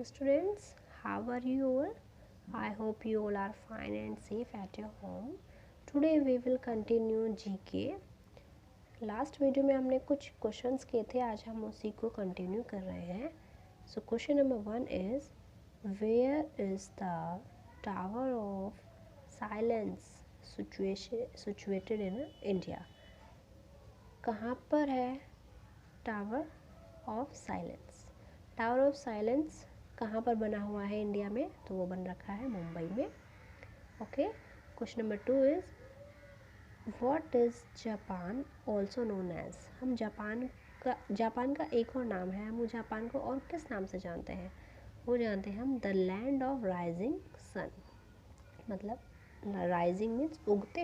students, how are you all? I hope you all are fine and safe at your home. Today we will continue GK. Last video में हमने कुछ questions किए थे, आज हम उसी को कंटिन्यू कर रहे हैं. So question number 1 is where is the tower of silence situated in India. कहाँ पर है tower of silence? Tower of silence कहाँ पर बना हुआ है इंडिया में? तो वो बन रखा है मुंबई में. Okay. Question number 2 is what is Japan also known as. हम जापान का एक और नाम है. हम जापान को और किस नाम से जानते हैं? वो जानते हैं हम the land of rising sun. मतलब राइजिंग मीन्स उगते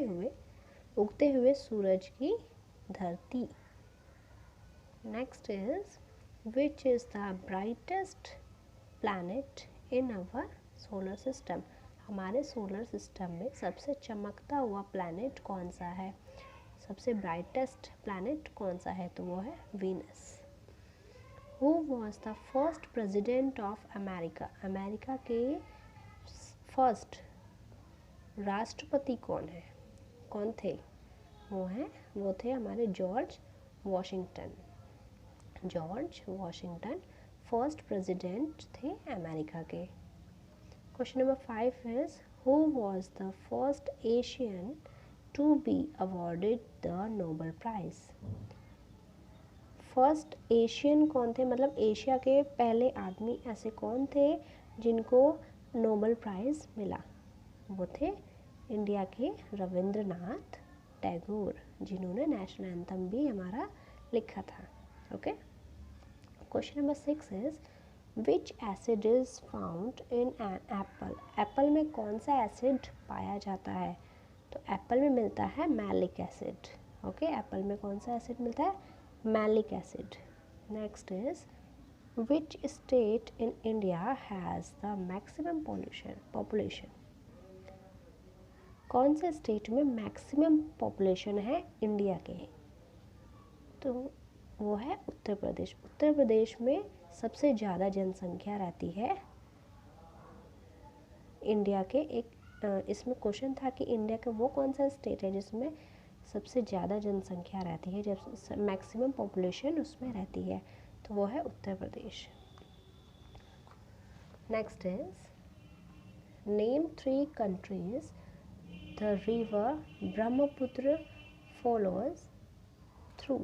हुए सूरज की धरती. Next is which is the brightest planet in our solar system. हमारे सोलर सिस्टम में सबसे चमकता हुआ प्लैनेट कौन सा है? सबसे ब्राइटेस्ट प्लैनेट कौन सा है? तो वो है Venus. Who was the first president of America. America के फर्स्ट राष्ट्रपति कौन है? कौन थे? वो थे हमारे जॉर्ज वॉशिंगटन फर्स्ट प्रेसिडेंट थे अमेरिका के. Question number 5 is who was the first Asian to be awarded the Nobel prize. First Asian कौन थे? मतलब एशिया के पहले आदमी ऐसे कौन थे जिनको नोबेल प्राइज मिला? वो थे इंडिया के रविंद्रनाथ टैगोर, जिन्होंने नेशनल एंथम भी हमारा लिखा था. Okay. Question number 6 is which acid is found in an apple. Apple में कौन सा एसिड पाया जाता है? तो एप्पल में मिलता है मैलिक एसिड. ओके. एप्पल में कौन सा एसिड मिलता है? Malic acid. Next is which state in India has the maximum population. कौन से स्टेट में मैक्सिमम पॉपुलेशन है इंडिया के? तो वो है उत्तर प्रदेश. उत्तर प्रदेश में सबसे ज़्यादा जनसंख्या रहती है इंडिया के. इसमें क्वेश्चन था कि इंडिया का वो कौन सा स्टेट है जिसमें सबसे ज़्यादा जनसंख्या रहती है, जब मैक्सिमम पॉपुलेशन उसमें रहती है, तो वो है Uttar Pradesh. Next is name 3 countries the river Brahmaputra follows through.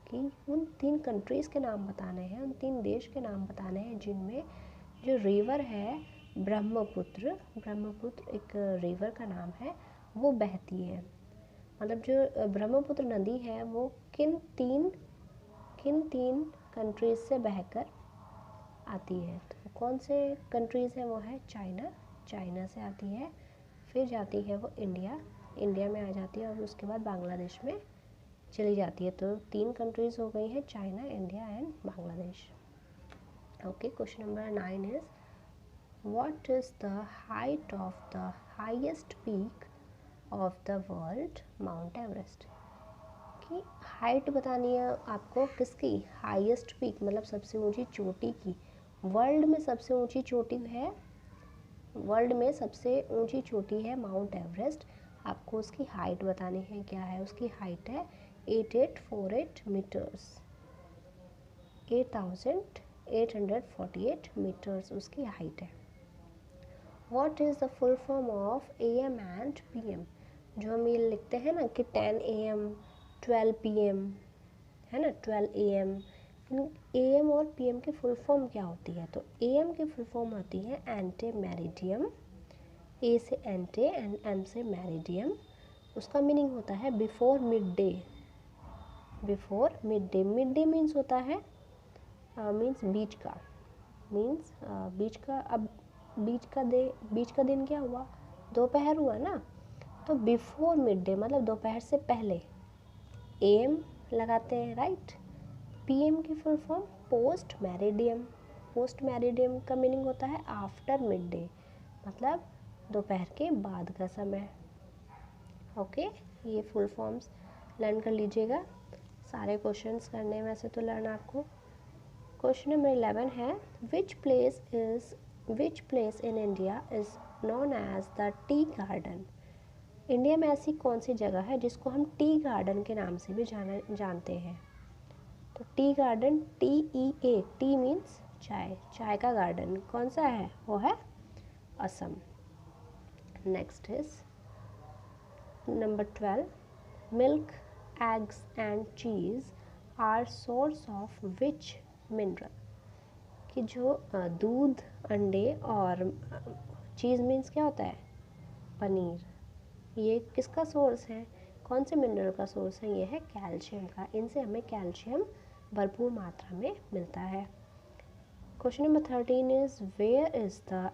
कि उन 3 कंट्रीज़ के नाम बताने हैं, उन 3 देश के नाम बताने हैं जिनमें जो रिवर है ब्रह्मपुत्र एक रिवर का नाम है, वो बहती है. मतलब जो ब्रह्मपुत्र नदी है वो किन तीन कंट्रीज़ से बहकर आती है? तो कौन से कंट्रीज़ हैं? वो है चाइना से आती है, फिर जाती है वो इंडिया में आ जाती है, और उसके बाद बांग्लादेश में चली जाती है. तो 3 कंट्रीज़ हो गई हैं, China, India and Bangladesh. Okay. Question number 9 is what is the height of the highest peak of the world. Mount Everest की हाइट बतानी है आपको. किसकी? हाईएस्ट पीक मतलब सबसे ऊंची चोटी की. वर्ल्ड में सबसे ऊंची चोटी है माउंट एवरेस्ट. आपको उसकी हाइट बतानी है. क्या है उसकी हाइट? है 8848 मीटर्स. 8848 मीटर्स उसकी हाइट है. What is the full form of AM and PM. जो हम ये लिखते हैं ना कि 10 AM 12 PM है ना, 12 AM. AM और PM की फुल फॉर्म क्या होती है? तो AM की फुल फॉर्म होती है एंटे मेरिडियम. A से एंटे एंड M से मेरिडियम. उसका मीनिंग होता है before mid day. Mid day means होता है मीन्स बीच का. अब बीच का दिन क्या हुआ? दोपहर हुआ ना. तो बिफोर मिड डे मतलब दोपहर से पहले AM लगाते हैं, राइट. PM की फुल फॉर्म पोस्ट मैरिडियम का मीनिंग होता है आफ्टर मिड डे, मतलब दोपहर के बाद का समय. ओके. ये फुल फॉर्म्स लर्न कर लीजिएगा. सारे क्वेश्चंस करने में से तो लर्न आपको. क्वेश्चन नंबर 11 है which place in India is known as the tea garden. India में ऐसी कौन सी जगह है जिसको हम टी गार्डन के नाम से भी जानते हैं। तो tea garden, TEA, tea means चाय, चाय का गार्डन कौन सा है, वो है Assam. Next is number 12, milk, eggs and cheese are source of which mineral. कि जो दूध, अंडे और चीज़ मीन्स क्या होता है, पनीर, ये किसका सोर्स है, कौन से मिनरल का सोर्स है, ये है कैल्शियम का। इनसे हमें कैल्शियम भरपूर मात्रा में मिलता है। Question number 13 is where is the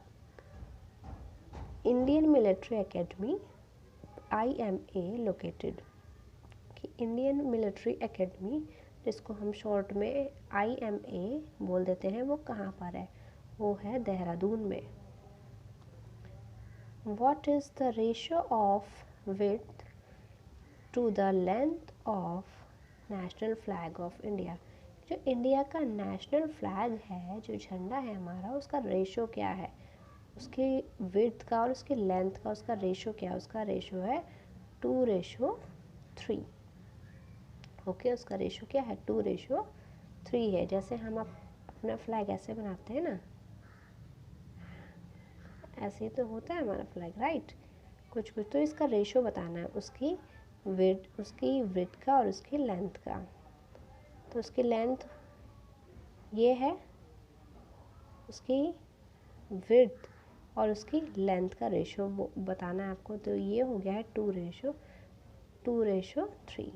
Indian Military Academy IMA located. कि इंडियन मिलिट्री एकेडमी, जिसको हम शॉर्ट में IMA बोल देते हैं, वो कहाँ पर है, वो है देहरादून में। What is the ratio of width to the length of national flag of India। जो इंडिया का नेशनल फ्लैग है, जो झंडा है हमारा, उसका रेशो क्या है, उसकी विड्थ का और उसकी लेंथ का उसका रेशो क्या है, उसका रेशो है 2:3। ओके, उसका रेशो क्या है, 2:3 है। जैसे हम अपना फ्लैग ऐसे बनाते हैं ना, ऐसे ही तो होता है हमारा फ्लैग, राइट। कुछ कुछ तो इसका रेशो बताना है, उसकी विड्थ का और उसकी लेंथ का। तो उसकी लेंथ ये है, उसकी विड्थ और उसकी लेंथ का रेशो बताना है आपको। तो ये हो गया है 2:3।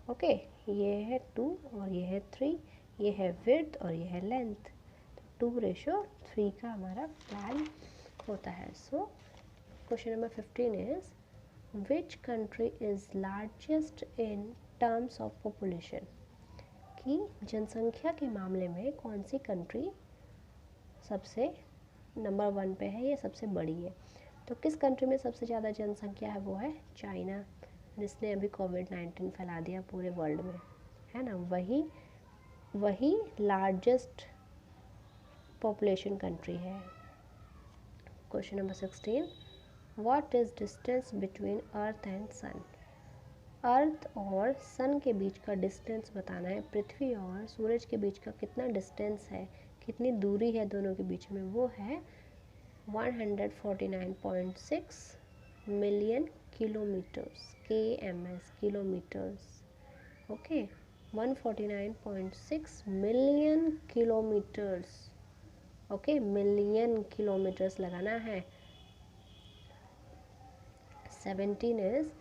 ओके, ये है 2 और ये है 3, ये है विड्थ और ये है लेंथ। तो 2:3 का हमारा फ्लैग होता है। सो question number 15 is which country is largest in terms of population. कि जनसंख्या के मामले में कौन सी कंट्री सबसे नंबर 1 पे है, ये सबसे बड़ी है। तो किस कंट्री में सबसे ज़्यादा जनसंख्या है, वो है चाइना, जिसने अभी कोविड-19 फैला दिया पूरे वर्ल्ड में, है ना। वही लार्जेस्ट पॉपुलेशन कंट्री है। Question number 16, what is distance between earth and sun. Earth और सन के बीच का डिस्टेंस बताना है, पृथ्वी और सूरज के बीच का कितना डिस्टेंस है, कितनी दूरी है दोनों के बीच में, वो है 149.6 million kilometres, KMS, kilometres. Okay, 149.6 million kilometres. Okay, million kilometres लगाना है। 17 is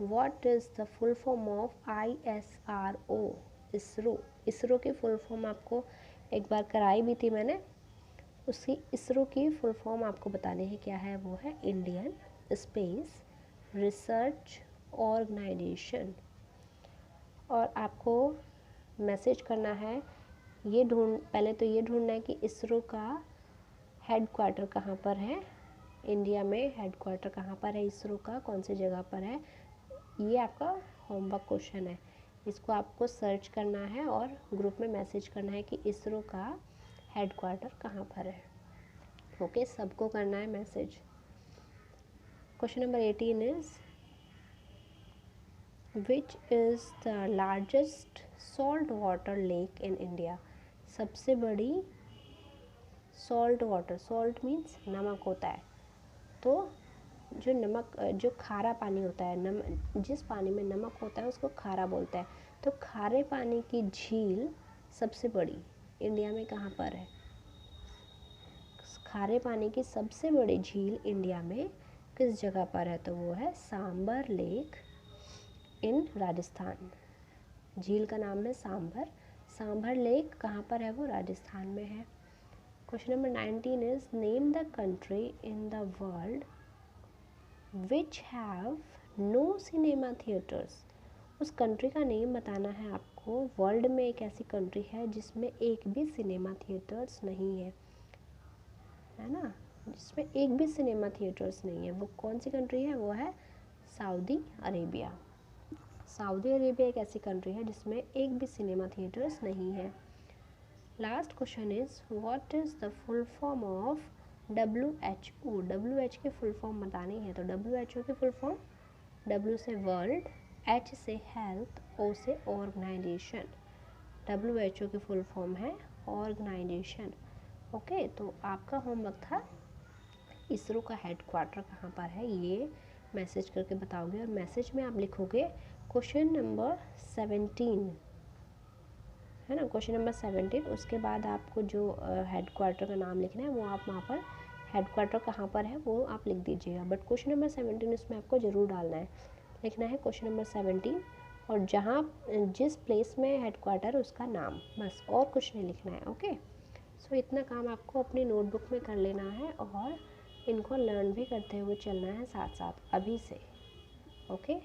what is the full form of ISRO, ISRO की फुल फॉर्म आपको एक बार कराई भी थी मैंने। उसकी इसरो की फुल फॉर्म आपको बतानी है क्या है, वो है इंडियन स्पेस रिसर्च ऑर्गेनाइजेशन। और आपको मैसेज करना है, पहले तो ये ढूंढना है कि इसरो का हेडक्वार्टर कहाँ पर है, इंडिया में हेडक्वार्टर कहाँ पर है इसरो का, कौन सी जगह पर है। ये आपका होमवर्क क्वेश्चन है, इसको आपको सर्च करना है और ग्रुप में मैसेज करना है कि इसरो का हेडक्वार्टर कहाँ पर है। ओके, सबको करना है message. Question number 18 is which is the largest salt water lake in India. सबसे बड़ी सॉल्ट वाटर, सॉल्ट मीन्स नमक होता है, तो जो खारा पानी होता है, जिस पानी में नमक होता है उसको खारा बोलता है। तो खारे पानी की झील सबसे बड़ी इंडिया में कहाँ पर है, खारे पानी की सबसे बड़ी झील इंडिया में किस जगह पर है, तो वो है सांबर लेक इन राजस्थान। झील का नाम है सांबर लेक कहाँ पर है, वो राजस्थान में है। Question number 19 is name the country in the world which have no cinema theatres. उस कंट्री का नेम बताना है आपको, वर्ल्ड में एक ऐसी कंट्री है जिसमें एक भी सिनेमा थिएटर्स नहीं है ना, जिसमें एक भी सिनेमा थिएटर्स नहीं है। वो कौन सी कंट्री है, वो है सऊदी अरेबिया। सऊदी अरेबिया एक ऐसी कंट्री है जिसमें एक भी सिनेमा थिएटर्स नहीं है। Last question is what is the full form of WHO। WHO की फुल फॉर्म बतानी है तो WHO की फुल फॉर्म, W से वर्ल्ड, H से हेल्थ, O से ऑर्गेनाइजेशन। WHO की फुल फॉर्म है ऑर्गेनाइजेशन। ओके, तो आपका होमवर्क था इसरो का हेडक्वार्टर कहाँ पर है ये मैसेज करके बताओगे, और मैसेज में आप लिखोगे क्वेश्चन नंबर 17, है ना, क्वेश्चन नंबर 17। उसके बाद आपको जो हेडक्वार्टर का नाम लिखना है वो आप वहाँ पर हेडक्वार्टर कहाँ पर है वो आप लिख दीजिएगा, बट क्वेश्चन नंबर 17 उसमें आपको ज़रूर डालना है, लिखना है क्वेश्चन नंबर 17 और जहाँ जिस प्लेस में हेडक्वार्टर उसका नाम, बस और कुछ नहीं लिखना है। ओके, सो इतना काम आपको अपनी नोटबुक में कर लेना है और इनको लर्न भी करते हुए चलना है साथ साथ अभी से। ओके।